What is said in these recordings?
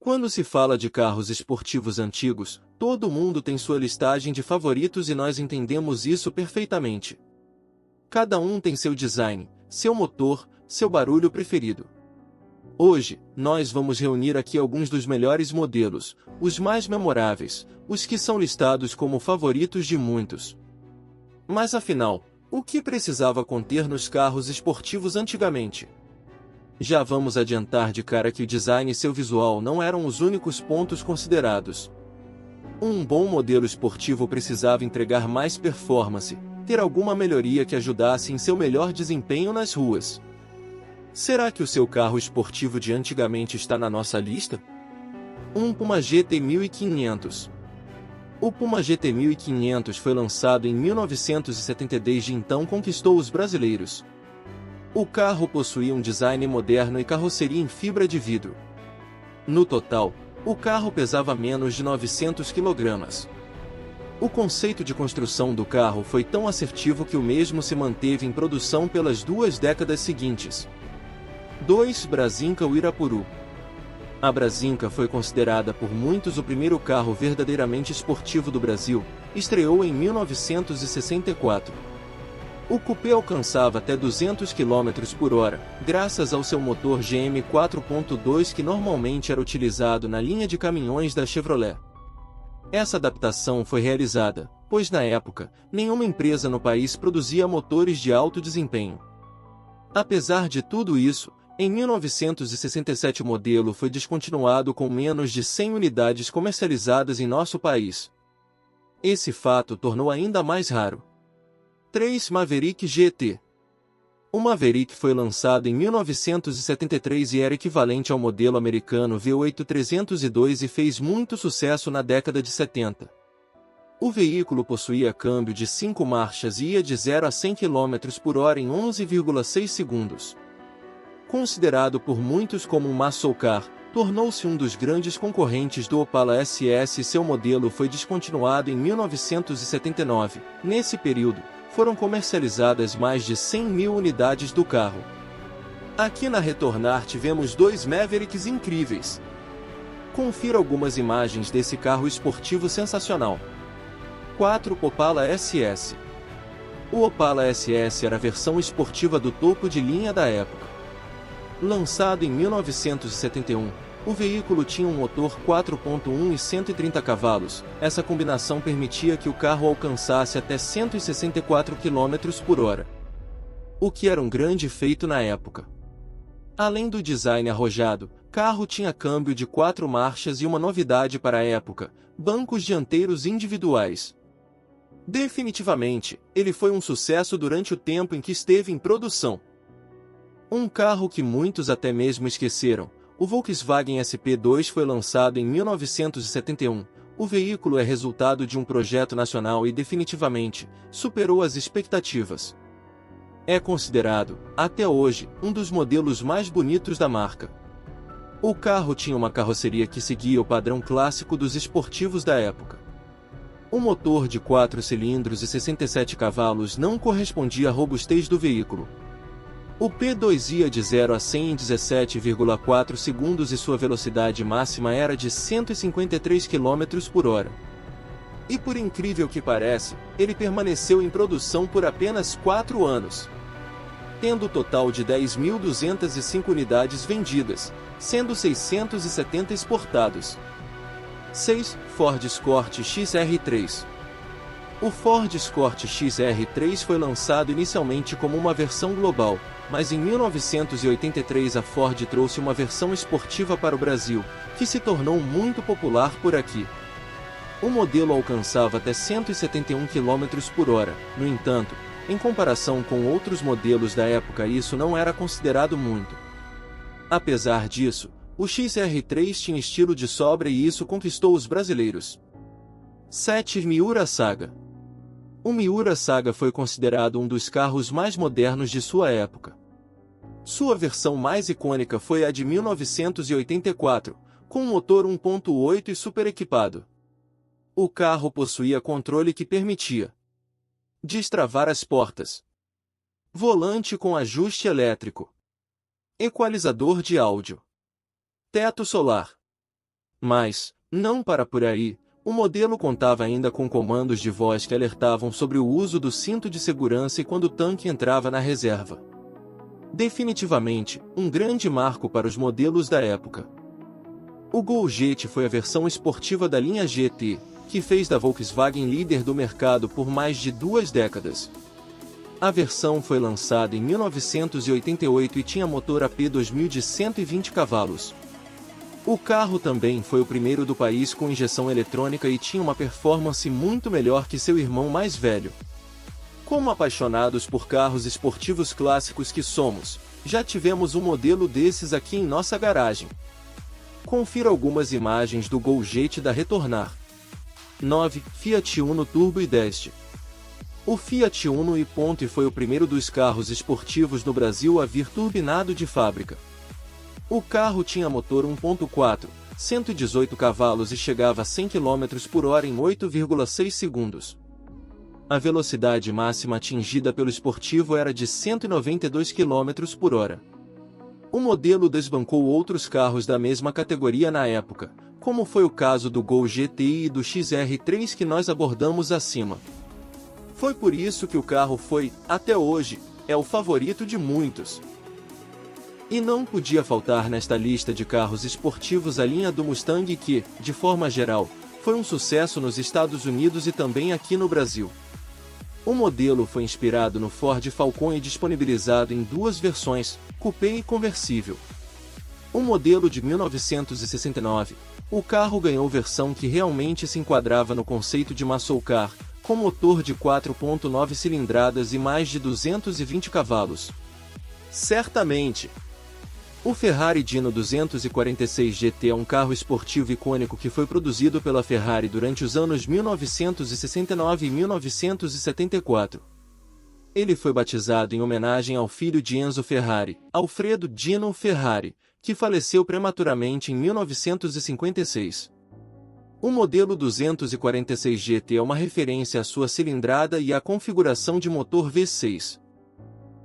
Quando se fala de carros esportivos antigos, todo mundo tem sua listagem de favoritos e nós entendemos isso perfeitamente. Cada um tem seu design, seu motor, seu barulho preferido. Hoje, nós vamos reunir aqui alguns dos melhores modelos, os mais memoráveis, os que são listados como favoritos de muitos. Mas afinal, o que precisava conter nos carros esportivos antigamente? Já vamos adiantar de cara que o design e seu visual não eram os únicos pontos considerados. Um bom modelo esportivo precisava entregar mais performance, ter alguma melhoria que ajudasse em seu melhor desempenho nas ruas. Será que o seu carro esportivo de antigamente está na nossa lista? Um Puma GT 1500. O Puma GT 1500 foi lançado em 1970 e desde então conquistou os brasileiros. O carro possuía um design moderno e carroceria em fibra de vidro. No total, o carro pesava menos de 900 kg. O conceito de construção do carro foi tão assertivo que o mesmo se manteve em produção pelas 2 décadas seguintes. 2. Brasinca Uirapuru. A Brasinca foi considerada por muitos o primeiro carro verdadeiramente esportivo do Brasil, estreou em 1964. O coupé alcançava até 200 km por hora, graças ao seu motor GM 4.2 que normalmente era utilizado na linha de caminhões da Chevrolet. Essa adaptação foi realizada, pois na época, nenhuma empresa no país produzia motores de alto desempenho. Apesar de tudo isso, em 1967 o modelo foi descontinuado com menos de 100 unidades comercializadas em nosso país. Esse fato tornou ainda mais raro. 3. Maverick GT. O Maverick foi lançado em 1973 e era equivalente ao modelo americano V8 302 e fez muito sucesso na década de 70. O veículo possuía câmbio de 5 marchas e ia de 0 a 100 km por hora em 11,6 segundos. Considerado por muitos como um muscle car, tornou-se um dos grandes concorrentes do Opala SS e seu modelo foi descontinuado em 1979. Nesse período, foram comercializadas mais de 100 mil unidades do carro. Aqui na Retornar tivemos 2 Mavericks incríveis. Confira algumas imagens desse carro esportivo sensacional. 4. Opala SS. O Opala SS era a versão esportiva do topo de linha da época. Lançado em 1971, o veículo tinha um motor 4.1 e 130 cavalos. Essa combinação permitia que o carro alcançasse até 164 km por hora. O que era um grande feito na época. Além do design arrojado, o carro tinha câmbio de 4 marchas e uma novidade para a época, bancos dianteiros individuais. Definitivamente, ele foi um sucesso durante o tempo em que esteve em produção. Um carro que muitos até mesmo esqueceram, o Volkswagen SP2 foi lançado em 1971. O veículo é resultado de um projeto nacional e definitivamente superou as expectativas. É considerado, até hoje, um dos modelos mais bonitos da marca. O carro tinha uma carroceria que seguia o padrão clássico dos esportivos da época. O motor de 4 cilindros e 67 cavalos não correspondia à robustez do veículo. O P2 ia de 0 a 100 em 17,4 segundos e sua velocidade máxima era de 153 km por hora. E por incrível que pareça, ele permaneceu em produção por apenas 4 anos. Tendo o total de 10.205 unidades vendidas, sendo 670 exportados. 6. Ford Escort XR3. O Ford Escort XR3 foi lançado inicialmente como uma versão global, mas em 1983 a Ford trouxe uma versão esportiva para o Brasil, que se tornou muito popular por aqui. O modelo alcançava até 171 km por hora, no entanto, em comparação com outros modelos da época isso não era considerado muito. Apesar disso, o XR3 tinha estilo de sobra e isso conquistou os brasileiros. 7. Miura Saga. O Miura Saga foi considerado um dos carros mais modernos de sua época. Sua versão mais icônica foi a de 1984, com um motor 1.8 e super equipado. O carro possuía controle que permitia destravar as portas, volante com ajuste elétrico, equalizador de áudio, teto solar, Mas, não para por aí, o modelo contava ainda com comandos de voz que alertavam sobre o uso do cinto de segurança e quando o tanque entrava na reserva. Definitivamente, um grande marco para os modelos da época. O Gol GT foi a versão esportiva da linha GT, que fez da Volkswagen líder do mercado por mais de 2 décadas. A versão foi lançada em 1988 e tinha motor AP 2000 de 120 cavalos. O carro também foi o primeiro do país com injeção eletrônica e tinha uma performance muito melhor que seu irmão mais velho. Como apaixonados por carros esportivos clássicos que somos, já tivemos um modelo desses aqui em nossa garagem. Confira algumas imagens do Gol GT da Retornar. 9. Fiat Uno Turbo i10. O Fiat Uno i.e foi o primeiro dos carros esportivos no Brasil a vir turbinado de fábrica. O carro tinha motor 1.4, 118 cavalos e chegava a 100 km por hora em 8,6 segundos. A velocidade máxima atingida pelo esportivo era de 192 km por hora. O modelo desbancou outros carros da mesma categoria na época, como foi o caso do Gol GTI e do XR3 que nós abordamos acima. Foi por isso que o carro foi, até hoje, o favorito de muitos. E não podia faltar nesta lista de carros esportivos a linha do Mustang que, de forma geral, foi um sucesso nos Estados Unidos e também aqui no Brasil. O modelo foi inspirado no Ford Falcon e disponibilizado em 2 versões, coupé e conversível. O modelo de 1969, o carro ganhou versão que realmente se enquadrava no conceito de muscle car, com motor de 4.9 cilindradas e mais de 220 cavalos. Certamente! O Ferrari Dino 246 GT é um carro esportivo icônico que foi produzido pela Ferrari durante os anos 1969 e 1974. Ele foi batizado em homenagem ao filho de Enzo Ferrari, Alfredo Dino Ferrari, que faleceu prematuramente em 1956. O modelo 246 GT é uma referência à sua cilindrada e à configuração de motor V6.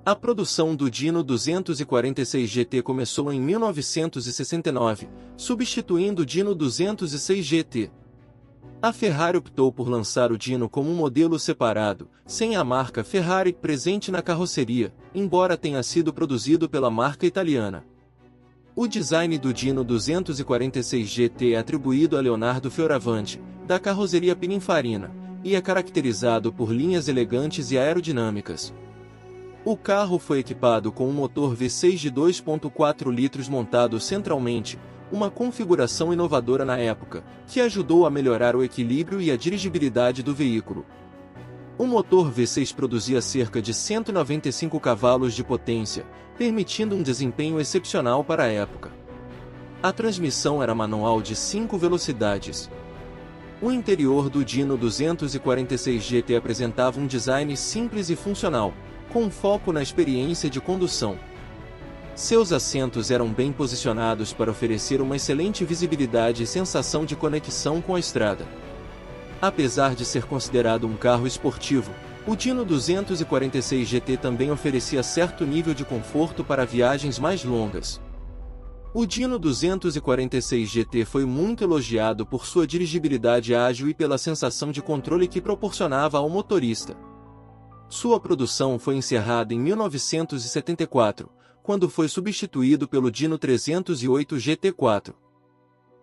A produção do Dino 246 GT começou em 1969, substituindo o Dino 206 GT. A Ferrari optou por lançar o Dino como um modelo separado, sem a marca Ferrari presente na carroceria, embora tenha sido produzido pela marca italiana. O design do Dino 246 GT é atribuído a Leonardo Fioravanti, da carroceria Pininfarina, e é caracterizado por linhas elegantes e aerodinâmicas. O carro foi equipado com um motor V6 de 2.4 litros montado centralmente, uma configuração inovadora na época, que ajudou a melhorar o equilíbrio e a dirigibilidade do veículo. O motor V6 produzia cerca de 195 cavalos de potência, permitindo um desempenho excepcional para a época. A transmissão era manual de 5 velocidades. O interior do Dino 246 GT apresentava um design simples e funcional, com foco na experiência de condução. Seus assentos eram bem posicionados para oferecer uma excelente visibilidade e sensação de conexão com a estrada. Apesar de ser considerado um carro esportivo, o Dino 246 GT também oferecia certo nível de conforto para viagens mais longas. O Dino 246 GT foi muito elogiado por sua dirigibilidade ágil e pela sensação de controle que proporcionava ao motorista. Sua produção foi encerrada em 1974, quando foi substituído pelo Dino 308 GT4.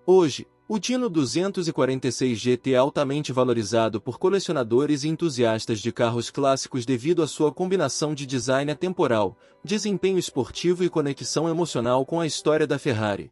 Hoje, o Dino 246 GT é altamente valorizado por colecionadores e entusiastas de carros clássicos devido à sua combinação de design atemporal, desempenho esportivo e conexão emocional com a história da Ferrari.